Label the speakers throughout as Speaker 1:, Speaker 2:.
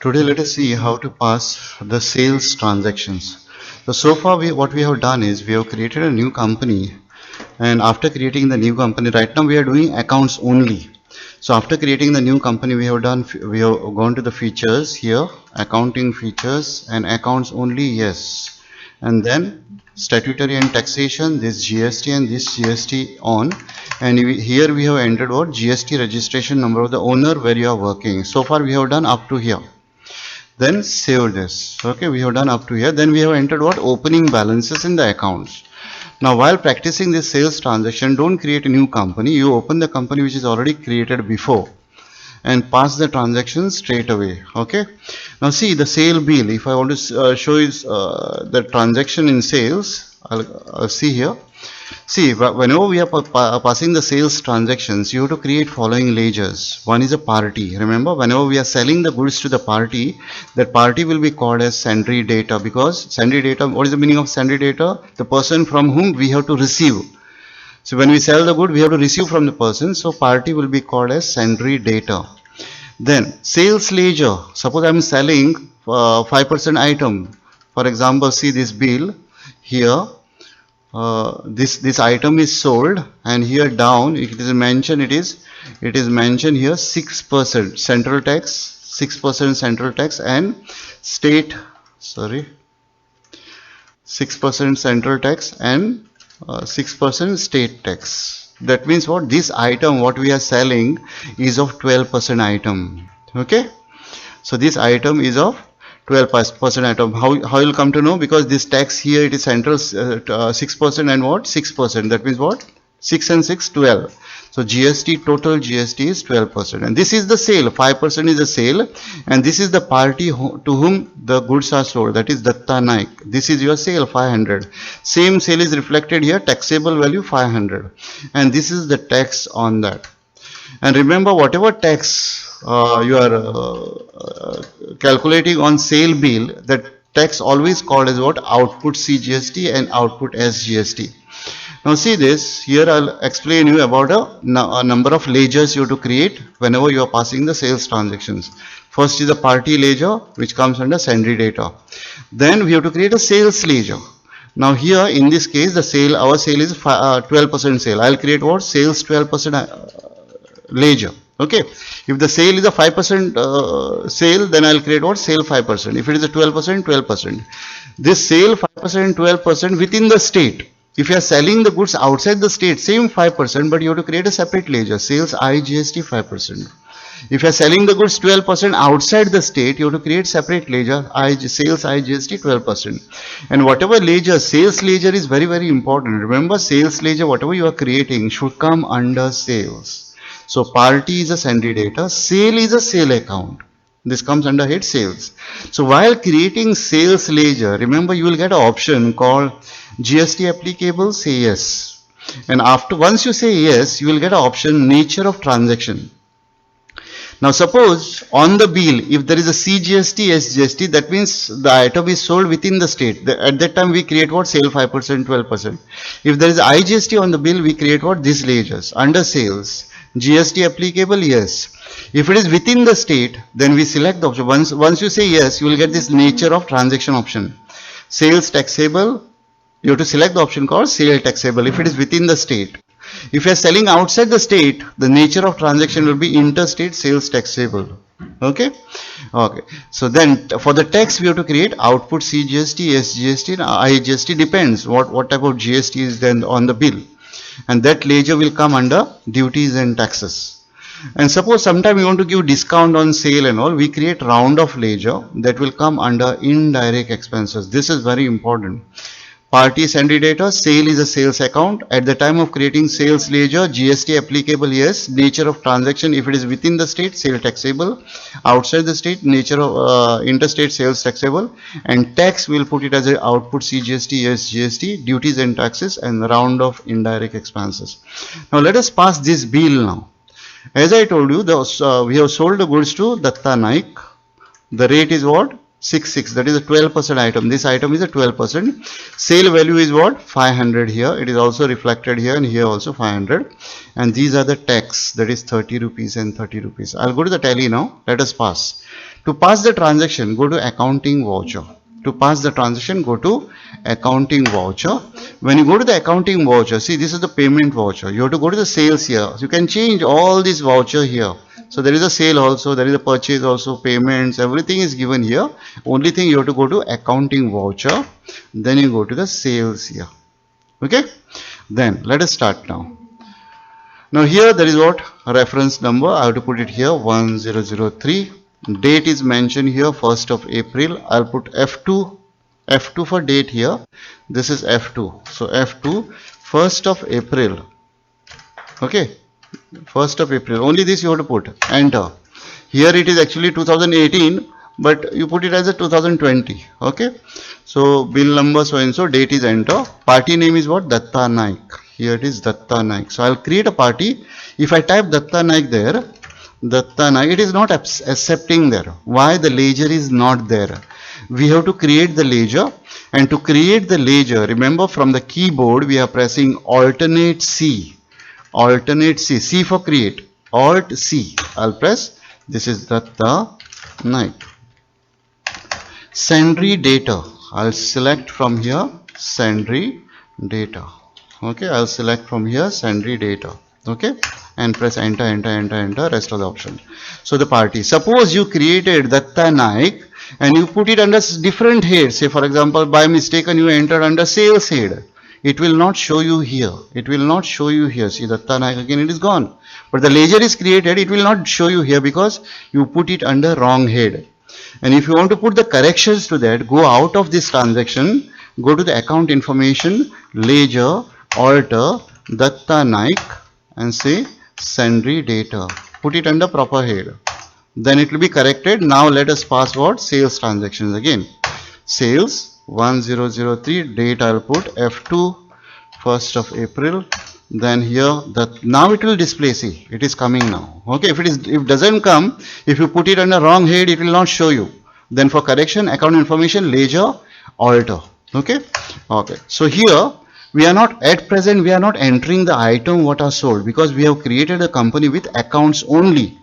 Speaker 1: Today let us see how to pass the sales transactions. So far what we have done is we have created a new company, and after creating the new company, right now we are doing accounts only. So after creating the new company, we have gone to the features here, accounting features and accounts only, yes. And then statutory and taxation, this GST and this GST on. And here we have entered what? GST registration number of the owner where you are working. So far we have done up to here. Then save this. Okay, we have done up to here. Then we have entered what? Opening balances in the accounts. Now while practicing this sales transaction, don't create a new company. You open the company which is already created before and pass the transaction straight away. Okay. Now see the sale bill. If I want to show you the transaction in sales, I'll see here. See, whenever we are passing the sales transactions, you have to create following ledgers. One is a party. Remember, whenever we are selling the goods to the party, that party will be called as sundry data, because sundry data, what is the meaning of sundry data? The person from whom we have to receive. So when we sell the good, we have to receive from the person. So party will be called as sundry data. Then sales ledger. Suppose I am selling 5% item. For example, see this bill here. This item is sold, and here down it is mentioned, it is mentioned here 6% central tax, 6% central tax, and state 6% central tax and 6% state tax. That means what? This item what we are selling is of 12% item. Okay, so this item is of 12% item. How you will come to know? Because this tax here, it is central 6% and what? 6%. That means what? 6 and 6, 12. So GST, total GST is 12%. And this is the sale. 5% is the sale. And this is the party to whom the goods are sold. That is Datta Naik. This is your sale, 500. Same sale is reflected here. Taxable value 500. And this is the tax on that. And remember, whatever tax you are calculating on sale bill, that tax always called as what? Output Cgst and output Sgst. Now see this, here I'll explain you about a number of ledgers you have to create whenever you are passing the sales transactions. First is the party ledger, which comes under sundry data. Then we have to create a sales ledger. Now here in this case, the sale, our sale is 12% sale. I'll create what? Sales 12% ledger. Okay, if the sale is a 5% sale, then I'll create what? Sale 5%. If it is a 12%, 12%. This sale 5%, 12% within the state. If you are selling the goods outside the state, same 5%, but you have to create a separate ledger. Sales IGST 5%. If you are selling the goods 12% outside the state, you have to create separate ledger. Sales IGST 12%. And whatever ledger, sales ledger is very, very important. Remember, sales ledger, whatever you are creating, should come under sales. So party is a sundry data, sale is a sale account. This comes under head sales. So while creating sales ledger, remember you will get an option called GST applicable, say yes. And once you say yes, you will get an option nature of transaction. Now suppose on the bill, if there is a Cgst, Sgst, that means the item is sold within the state. At that time we create what? Sale 5%, 12%. If there is IGST on the bill, we create what? These ledgers under sales. GST applicable, yes. If it is within the state, then we select the option. Once you say yes, you will get this nature of transaction option. Sales taxable, you have to select the option called sale taxable if it is within the state. If you are selling outside the state, the nature of transaction will be interstate sales taxable. Okay. So then for the tax we have to create output Cgst, Sgst, and IGST, depends what type of GST is then on the bill. And that ledger will come under duties and taxes. And suppose sometime you want to give discount on sale and all, we create round of ledger that will come under indirect expenses. This is very important. Party sundry data, sale is a sales account. At the time of creating sales ledger, GST applicable, yes. Nature of transaction, if it is within the state, sale taxable. Outside the state, nature of interstate sales taxable. And tax, we'll put it as a output Cgst, Sgst, duties and taxes, and round of indirect expenses. Now let us pass this bill now. As I told you, we have sold the goods to Datta Naik. The rate is what? 66, that is a 12% item. This item is a 12%. Sale value is what? 500 here. It is also reflected here, and here also 500. And these are the tax, that is 30 rupees and 30 rupees. I'll go to the tally now. Let us pass. To pass the transaction, go to accounting voucher. To pass the transaction, go to accounting voucher. When you go to the accounting voucher, see, this is the payment voucher. You have to go to the sales here. So you can change all this voucher here. So there is a sale also, there is a purchase also, payments, everything is given here. Only thing you have to go to accounting voucher. Then you go to the sales here. Okay. Then let us start now. Now here there is what? Reference number. I have to put it here 1003. Date is mentioned here 1st of April. I'll put F2 for date here. This is F2. So F2 1st of April. Okay. 1st of April. Only this you have to put. Enter. Here it is actually 2018, but you put it as a 2020. Okay. So bill number so and so, date is enter. Party name is what? Datta Naik. Here it is Datta Naik. So I'll create a party. If I type Datta Naik there, Datta Naik, it is not accepting there. Why? The ledger is not there. We have to create the ledger, and to create the ledger, remember from the keyboard we are pressing alternate C. Alternate C. C for create. Alt C. I'll press. This is Datta Naik. Sundry data. I'll select from here sundry data. Okay, I'll select from here sundry data. Okay, and press enter, rest of the option. So the party, suppose you created Datta Naik and you put it under different head. Say for example, by mistake you entered under sales head. It will not show you here. It will not show you here. See Datta Naik, again it is gone. But the ledger is created, it will not show you here because you put it under wrong head. And if you want to put the corrections to that, go out of this transaction, go to the account information, ledger, alter, Datta Naik, and say sundry data. Put it under proper head. Then it will be corrected. Now let us pass what? Sales transactions again. Sales 1003, date I will put F2 1st of April. Then here now it will display. See, it is coming now. Okay, if it doesn't come, if you put it under wrong head, it will not show you. Then for correction, account information, ledger, alter. Okay. So here we are not at present, we are not entering the item what are sold, because we have created a company with accounts only.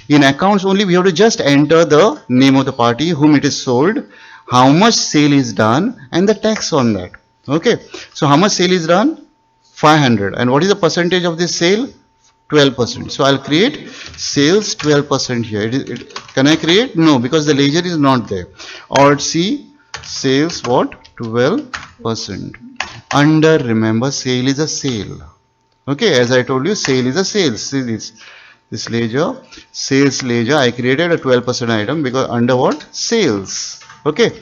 Speaker 1: In accounts only, we have to just enter the name of the party, whom it is sold, how much sale is done, and the tax on that. Okay. So how much sale is done? 500. And what is the percentage of this sale? 12%. So I'll create sales 12% here. Can I create? No, because the ledger is not there. Alt C, sales what? 12%. Under, remember, sale is a sale. Okay, as I told you, sale is a sale. See this ledger, sales ledger, I created a 12% item because under what? Sales. Okay.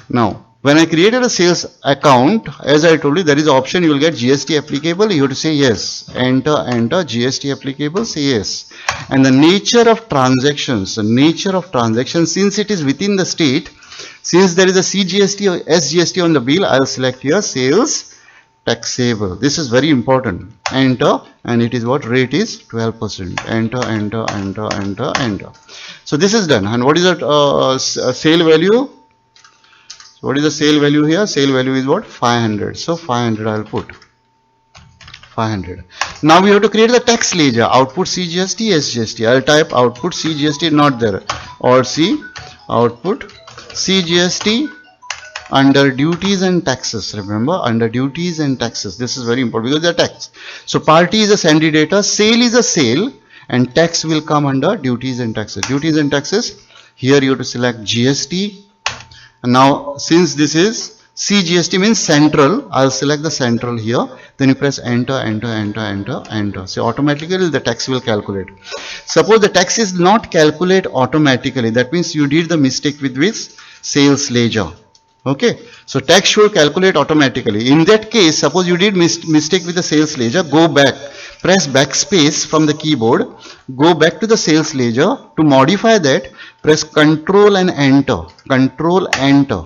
Speaker 1: Now, when I created a sales account, as I told you, there is an option, you will get GST applicable. You have to say yes. Enter, GST applicable, say yes. And the nature of transactions, since it is within the state, since there is a Cgst or Sgst on the bill, I will select here sales taxable. This is very important. Enter, and it is what? Rate is 12%. Enter. So this is done. And what is that sale value? So what is the sale value here? Sale value is what? 500. So 500 I will put. 500. Now we have to create the tax ledger. Output Cgst, Sgst. I will type output Cgst, not there. Or C, output Cgst under duties and taxes. Remember, under duties and taxes. This is very important because they are tax. So party is a sundry data, sale is a sale, and tax will come under duties and taxes. Duties and taxes. Here you have to select GST. And now since this is Cgst means central, I'll select the central here. Then you press enter. So automatically the tax will calculate. Suppose the tax is not calculate automatically. That means you did the mistake with this sales ledger. Okay. So tax should calculate automatically. In that case, suppose you did mistake with the sales ledger, go back. Press backspace from the keyboard. Go back to the sales ledger. To modify that, press Control and enter. Control enter.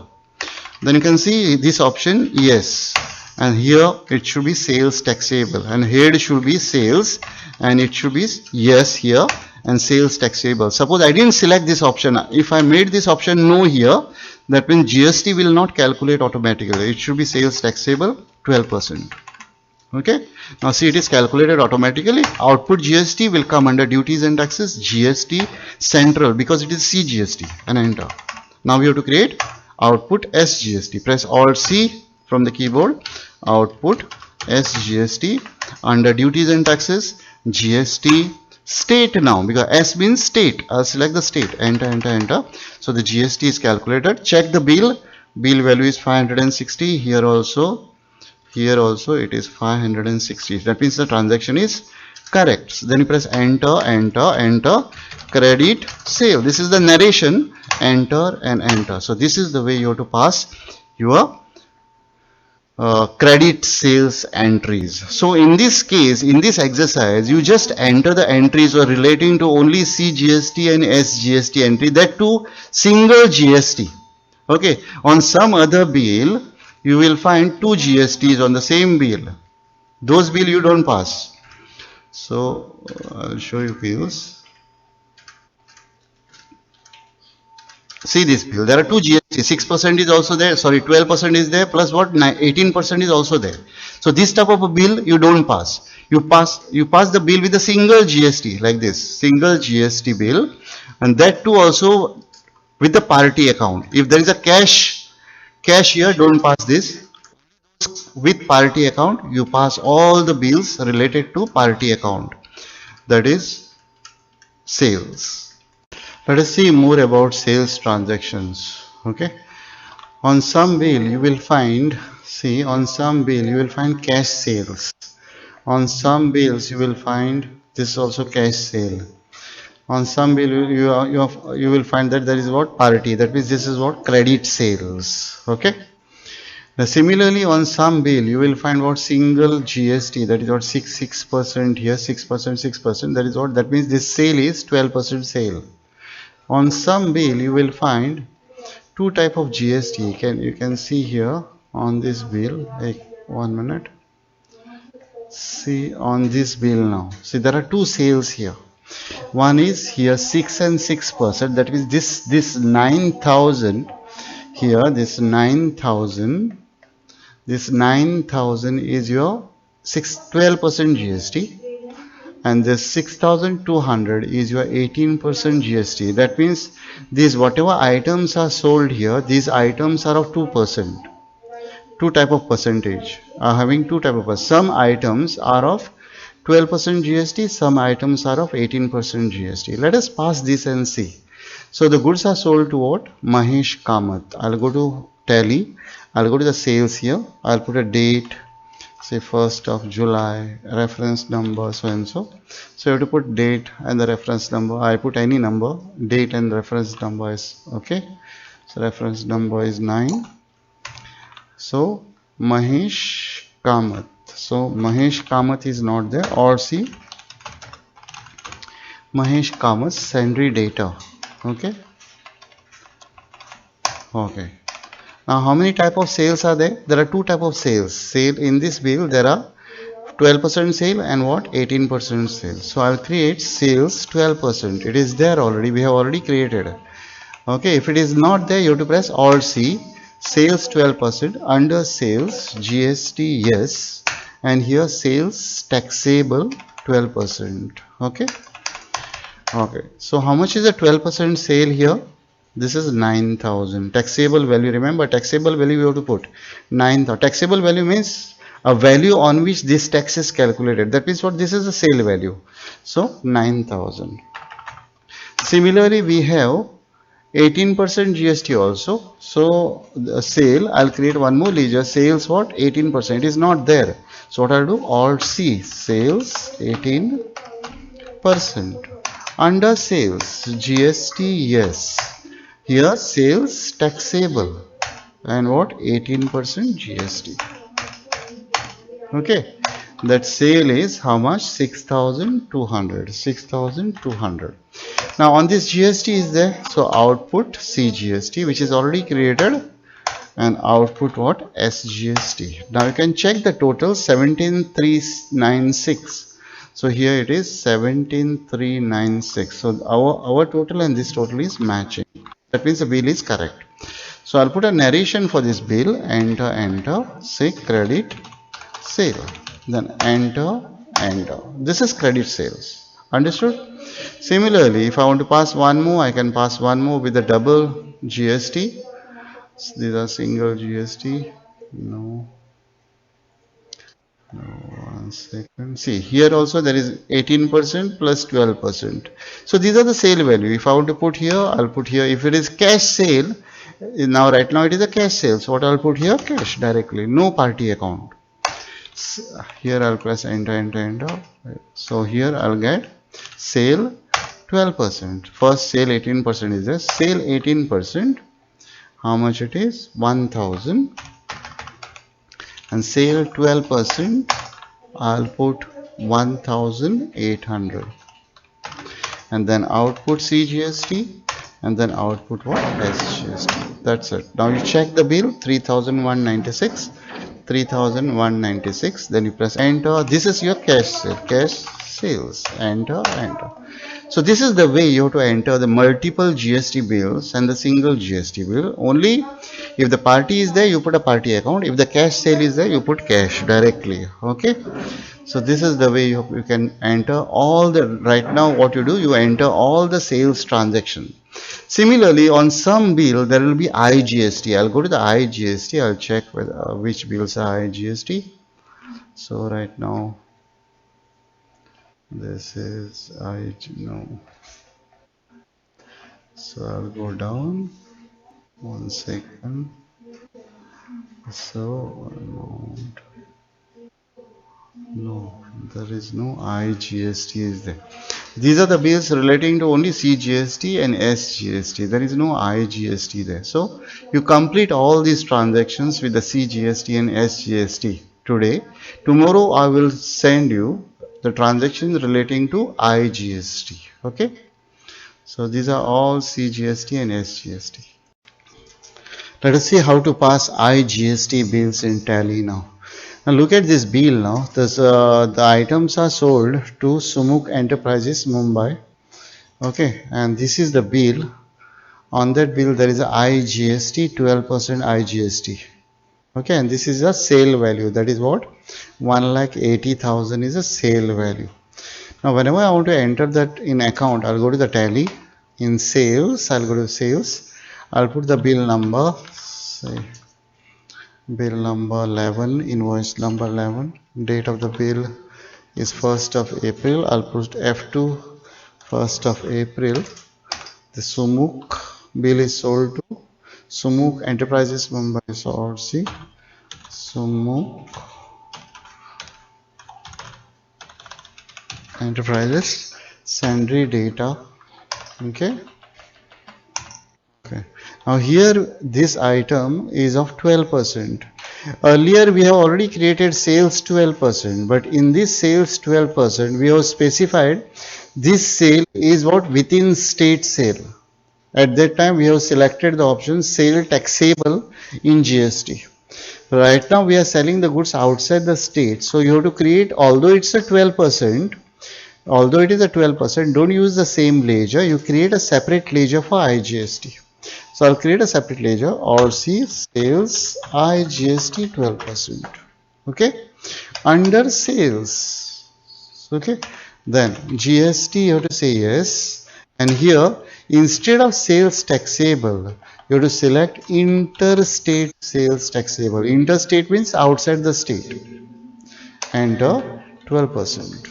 Speaker 1: Then you can see this option, yes, and here it should be sales taxable, and head should be sales, and it should be yes here, and sales taxable. Suppose I didn't select this option. If I made this option no here, that means GST will not calculate automatically. It should be sales taxable 12%. Okay, now see, it is calculated automatically. Output GST will come under duties and taxes, GST central, because it is Cgst, and enter. Now we have to create output Sgst. Press Alt C from the keyboard. Output Sgst under duties and taxes, GST state. Now because S means state, I'll select the state. Enter, enter, enter. So the GST is calculated. Check the bill. Bill value is 560. Here also it is 560. That means the transaction is correct. So then you press enter, enter, enter. Credit sale. This is the narration. Enter and enter. So this is the way you have to pass your credit sales entries. So in this case, in this exercise, you just enter the entries or relating to only Cgst and Sgst entry, that too single GST. Okay, on some other bill you will find two GSTs on the same bill. Those bill you don't pass. So I'll show you bills. See this bill, there are two GST, 6% is also there, sorry, 12% is there, plus what, 18% is also there. So this type of a bill you don't pass. You pass the bill with a single GST, like this, single GST bill, and that too also with the party account. If there is a cash here, don't pass this. With party account, you pass all the bills related to party account, that is sales. Let us see more about sales transactions. Okay, on some bill you will find, see, on some bill you will find cash sales. On some bills you will find this is also cash sale. On some bill you will find that there is what, party, that means this is what, credit sales. Okay. Now similarly on some bill you will find what, single GST, that is what, 6% here, 6%, 6%, that is what, that means this sale is 12% sale. On some bill you will find two type of GST. You can see here on this bill, like 1 minute. See on this bill now. See, there are two sales here. One is here 6 and 6%. That means this 9,000 here. This 9,000. This 9,000 is your 12% GST. And this 6,200 is your 18% GST. That means these whatever items are sold here, these items are of 2%. Two type of percentage are having two type of. Some items are of 12% GST, some items are of 18% GST. Let us pass this and see. So the goods are sold to what? Mahesh Kamath. I'll go to tally. I'll go to the sales here. I'll put a date. Say 1st of July, reference number so and so. So you have to put date and the reference number. I put any number, date and reference number is okay. So reference number is 9. So Mahesh Kamath. So Mahesh Kamath is not there. Or see Mahesh Kamath sundry data. Okay. Okay. Now how many type of sales are there? There are two type of sales. Sale in this bill there are 12% sale and what, 18% sale. So I'll create sales 12%. It is there already. We have already created. Okay. If it is not there, you have to press Alt C. Sales 12%. Under sales GST yes, and here sales taxable 12%. Okay. Okay. So how much is the 12% sale here? This is 9,000. Taxable value, remember taxable value we have to put 9,000. Taxable value means a value on which this tax is calculated. That means what, this is the sale value. So 9,000. Similarly we have 18% GST also. So the sale, I'll create one more ledger. Sales what, 18%. It is not there. So what I'll do, Alt C, sales 18%. Under sales GST yes. Here sales taxable and what, 18% GST. Okay, that sale is how much, 6,200. 6,200. Now on this GST is there, so output Cgst, which is already created, and output what, Sgst. Now you can check the total, 17,396. So here it is 17,396. So our total and this total is matching. That means the bill is correct. So I'll put a narration for this bill. Enter, enter. Say credit sale. then enter. This is credit sales. Understood? Similarly, if I want to pass one more, I can pass one more with the double GST. These are single GST. No, no, one second. See, here also there is 18% plus 12%. So these are the sale value. If I want to put here, I'll put here. If it is cash sale, now right now it is a cash sale. So what I'll put here? Cash directly. No party account. Here I'll press enter. So here I'll get sale 12%. First sale 18% is there. Sale 18%. How much it is? 1000. And sale 12%. I'll put 1800. And then output Cgst. And then output what? Sgst. That's it. Now you check the bill. 3196. 3196, then you press enter. This is your cash sales. Enter. So this is the way you have to enter the multiple GST bills and the single GST bill. Only if the party is there, you put a party account. If the cash sale is there, you put cash directly. Okay. So this is the way you can enter all the, right now what you do, you enter all the sales transaction. Similarly, on some bill there will be IGST. I'll go to the IGST. I'll check which bills are IGST. So right now this is no. So I'll go down. One second. So amount. No, there is no IGST is there. These are the bills relating to only Cgst and Sgst. There is no IGST there. So you complete all these transactions with the Cgst and Sgst today. Tomorrow I will send you the transactions relating to IGST. Okay. So these are all Cgst and Sgst. Let us see how to pass IGST bills in Tally now. Now look at this bill now. The items are sold to Sumuk Enterprises, Mumbai. Okay, and this is the bill. On that bill there is a IGST, 12% IGST. Okay, and this is a sale value. That is what? 1,80,000 is a sale value. Now whenever I want to enter that in account, I'll go to the Tally. In sales, I'll go to sales. I'll put the bill number, say bill number 11, invoice number 11, date of the bill is 1st of April. I'll put F2, 1st of April. The Sumuk bill is sold to Sumuk Enterprises Mumbai. So see Sumuk Enterprises, sundry data. Okay. Now here this item is of 12%. Earlier we have already created sales 12%, but in this sales 12% we have specified this sale is what? Within state sale. At that time we have selected the option sale taxable in GST. Right now we are selling the goods outside the state, so you have to create, although it's a 12%, although it is a 12%, don't use the same ledger. You create a separate ledger for IGST. So I'll create a separate ledger, RC sales IGST 12%. Okay, under sales. Okay, then GST you have to say yes, and here instead of sales taxable you have to select interstate sales taxable. Interstate means outside the state. Enter 12%.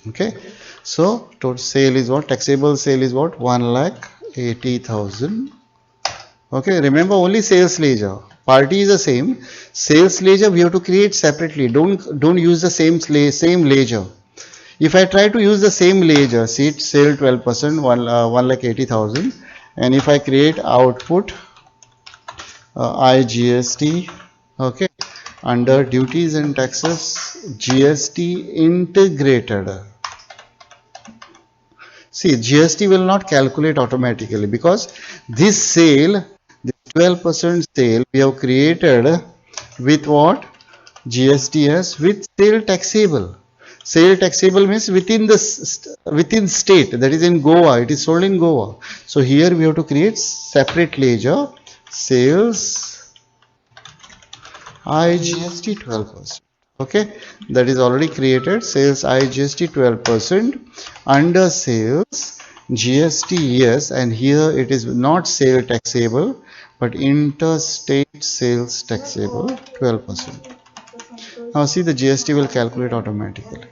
Speaker 1: Okay, so total sale is what? Taxable sale is what? 1,80,000. Okay, remember only sales ledger. Party is the same. Sales ledger we have to create separately. Don't use the same ledger. If I try to use the same ledger, see it sale 12%, 1,80,000, and if I create output IGST, okay, under duties and taxes, GST integrated. See, GST will not calculate automatically because this sale, this 12% sale we have created with what? GSTS with sale taxable. Sale taxable means within the within state, that is in Goa. It is sold in Goa. So here we have to create separate ledger, sales Igst 12%. Okay, that is already created. Sales Igst 12%. Under sales GST, yes, and here it is not sale taxable but interstate sales taxable 12%. Now see, the GST will calculate automatically.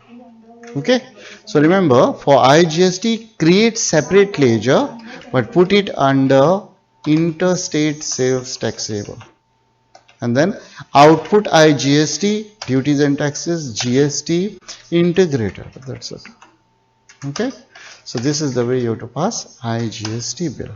Speaker 1: Okay, so remember, for IGST, create separate ledger but put it under interstate sales taxable, and then output IGST, duties and taxes, GST integrated. That's it. Okay, so this is the way you have to pass IGST bill.